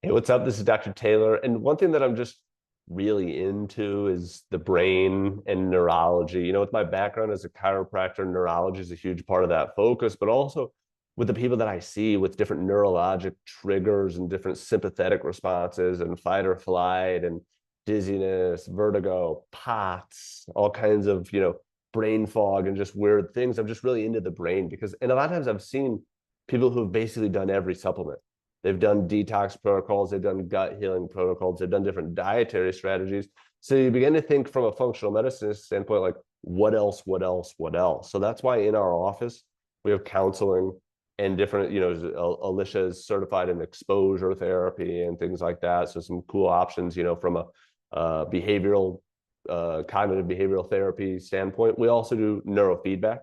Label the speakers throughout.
Speaker 1: Hey, what's up? This is Dr. Taylor. And one thing that I'm just really into is the brain and neurology. With my background as a chiropractor, neurology is a huge part of that focus, but also with the people that I see with different neurologic triggers and different sympathetic responses and fight or flight and dizziness, vertigo, POTS, all kinds of, brain fog and just weird things. I'm just really into the brain and a lot of times I've seen people who've basically done every supplement. They've done detox protocols, they've done gut healing protocols, they've done different dietary strategies. So you begin to think from a functional medicine standpoint, like what else, what else, what else? So that's why in our office, we have counseling and different, Alicia is certified in exposure therapy and things like that. So some cool options, from a behavioral, cognitive behavioral therapy standpoint. We also do neurofeedback.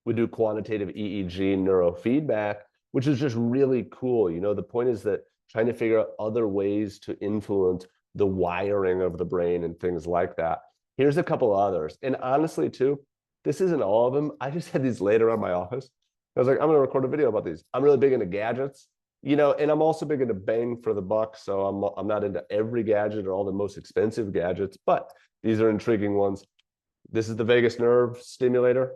Speaker 1: We do quantitative EEG neurofeedback, which is just really cool. The point is that trying to figure out other ways to influence the wiring of the brain and things like that. Here's a couple others. And honestly, too, this isn't all of them. I just had these laid around my office. I was like, I'm going to record a video about these. I'm really big into gadgets, and I'm also big into bang for the buck. So I'm not into every gadget or all the most expensive gadgets, but these are intriguing ones. This is the vagus nerve stimulator.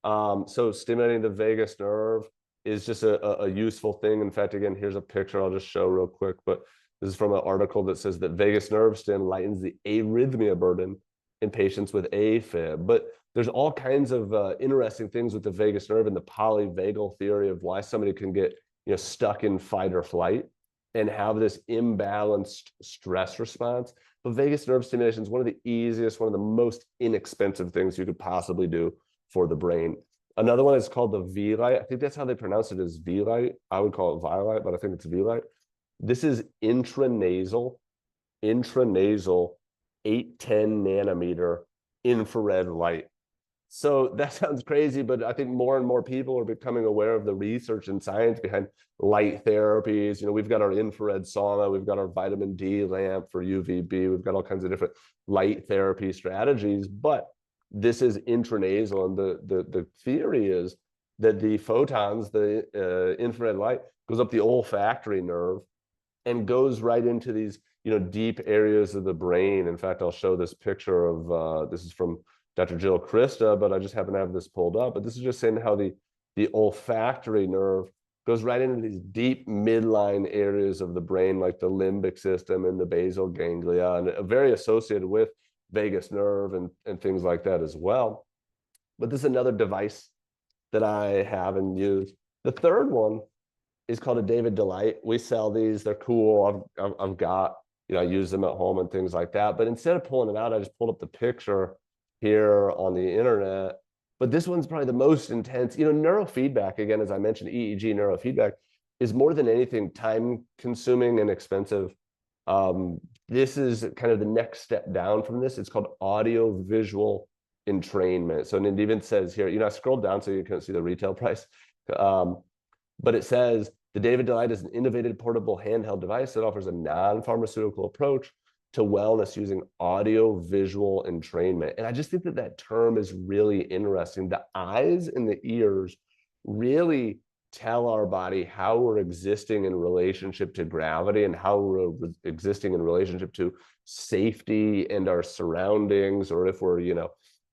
Speaker 1: So stimulating the vagus nerve is just a useful thing. In fact, again, here's a picture I'll just show real quick, but this is from an article that says that vagus nerve stim lightens the arrhythmia burden in patients with AFib. But there's all kinds of interesting things with the vagus nerve and the polyvagal theory of why somebody can get stuck in fight or flight and have this imbalanced stress response. But vagus nerve stimulation is one of the easiest, one of the most inexpensive things you could possibly do for the brain. Another one is called the V-Light. I think that's how they pronounce it, is V-Light. I would call it Vi-Light, but I think it's V-Light. This is intranasal 810 nanometer infrared light. So that sounds crazy, but I think more and more people are becoming aware of the research and science behind light therapies. We've got our infrared sauna, we've got our vitamin D lamp for UVB, we've got all kinds of different light therapy strategies, but this is intranasal, and the theory is that the photons, the infrared light, goes up the olfactory nerve and goes right into these deep areas of the brain. In fact, I'll show this picture of this is from Dr. Jill Krista, but I just happen to have this pulled up. But this is just saying how the olfactory nerve goes right into these deep midline areas of the brain, like the limbic system and the basal ganglia, and very associated with vagus nerve and things like that as well. But this is another device that I have and use. The third one is called a David Delight. We sell these, they're cool. I've got, I use them at home and things like that. But instead of pulling it out, I just pulled up the picture here on the internet. But this one's probably the most intense. Neurofeedback, again, as I mentioned, EEG neurofeedback is more than anything time consuming and expensive. This is kind of the next step down from this. It's called audio visual entrainment. So it even says here, I scrolled down so you can see the retail price. But it says the David Delight is an innovative portable handheld device that offers a non-pharmaceutical approach to wellness using audio visual entrainment. And I just think that term is really interesting. The eyes and the ears really tell our body how we're existing in relationship to gravity and how we're existing in relationship to safety and our surroundings, or if we're,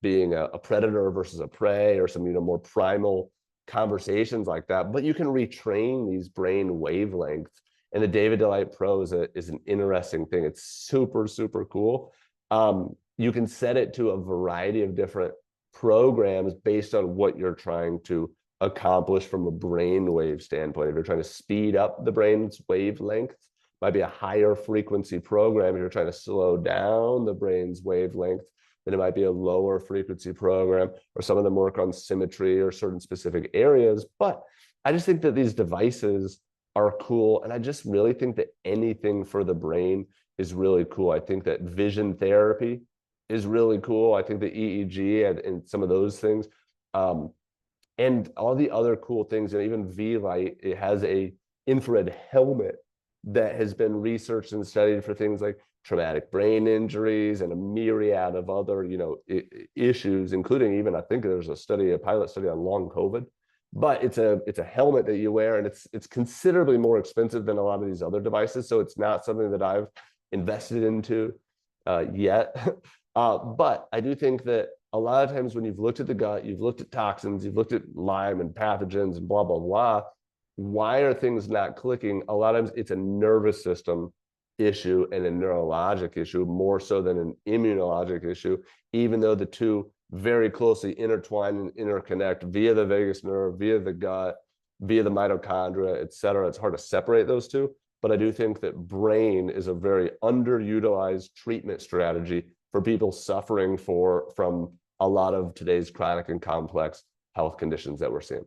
Speaker 1: being a predator versus a prey, or some, more primal conversations like that. But you can retrain these brain wavelengths. And the David Delight Pro is an interesting thing. It's super, super cool. You can set it to a variety of different programs based on what you're trying to accomplish from a brainwave standpoint. If you're trying to speed up the brain's wavelength, might be a higher frequency program. If you're trying to slow down the brain's wavelength, then it might be a lower frequency program, or some of them work on symmetry or certain specific areas. But I just think that these devices are cool. And I just really think that anything for the brain is really cool. I think that vision therapy is really cool. I think the EEG and some of those things. And all the other cool things, and even V-Light, it has a infrared helmet that has been researched and studied for things like traumatic brain injuries and a myriad of other, issues, including even, I think there's a pilot study on long COVID but it's a helmet that you wear, and it's considerably more expensive than a lot of these other devices. So it's not something that I've invested into yet. But I do think that a lot of times when you've looked at the gut, you've looked at toxins, you've looked at Lyme and pathogens and blah, blah, blah, why are things not clicking? A lot of times it's a nervous system issue and a neurologic issue more so than an immunologic issue, even though the two very closely intertwine and interconnect via the vagus nerve, via the gut, via the mitochondria, et cetera. It's hard to separate those two. But I do think that brain is a very underutilized treatment strategy for people suffering from a lot of today's chronic and complex health conditions that we're seeing.